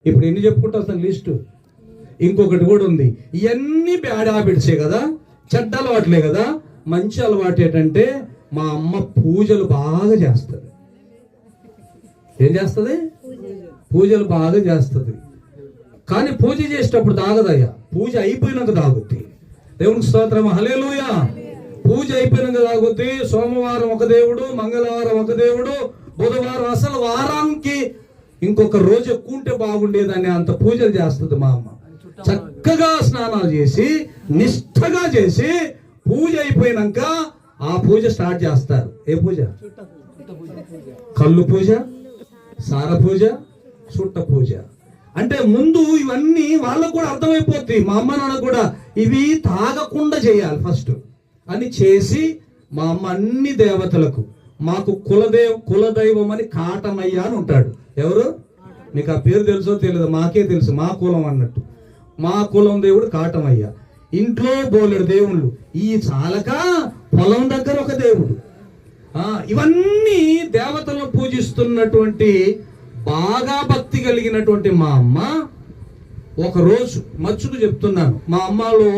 ఇప్పుడు ఎన్ని చెప్పుకుంటా అసలు లిస్టు. ఇంకొకటి కూడా ఉంది. ఇవన్నీ బ్యాడ్ హ్యాబిట్సే కదా, చెడ్డ అలవాట్లే కదా. మంచి అలవాటు ఏంటంటే మా అమ్మ పూజలు బాగా చేస్తుంది. ఏం చేస్తుంది? పూజలు బాగా చేస్తుంది. కానీ పూజ చేసేటప్పుడు తాగదయ్యా, పూజ అయిపోయినాక తాగుద్ది. దేవునికి స్తోత్రం, హల్లెలూయా. పూజ అయిపోయినాక తాగుద్ది. సోమవారం ఒక దేవుడు, మంగళవారం ఒక దేవుడు, బుధవారం అసలు వారానికి ఇంకొక రోజు ఎక్కువ ఉంటే బాగుండేదని అంత పూజలు చేస్తుంది మా అమ్మ. చక్కగా స్నానాలు చేసి నిష్ఠగా చేసి పూజ అయిపోయినాక ఆ పూజ స్టార్ట్ చేస్తారు. ఏ పూజ? కళ్ళు పూజ, సార పూజ, చుట్ట పూజ. అంటే ముందు ఇవన్నీ వాళ్ళకు కూడా అర్థమైపోతుంది, మా అమ్మ నాన్న కూడా ఇవి తాగకుండా చేయాలి ఫస్ట్ అని చేసి మా అమ్మ అన్ని దేవతలకు, మాకు కులదైవం అని కాటమయ్య అని ఉంటాడు. ఎవరు? మీకు ఆ పేరు తెలుసో తెలియదు, మాకే తెలుసు, మా కులం అన్నట్టు. మా కులం దేవుడు కాటమయ్య. ఇంట్లో బోలెడు దేవుళ్ళు, ఈ చాలక పొలం దగ్గర ఒక దేవుడు. ఇవన్నీ దేవతలను పూజిస్తున్నటువంటి బాగా భక్తి కలిగినటువంటి మా అమ్మ ఒకరోజు మచ్చుకు చెప్తున్నాను, మా అమ్మలో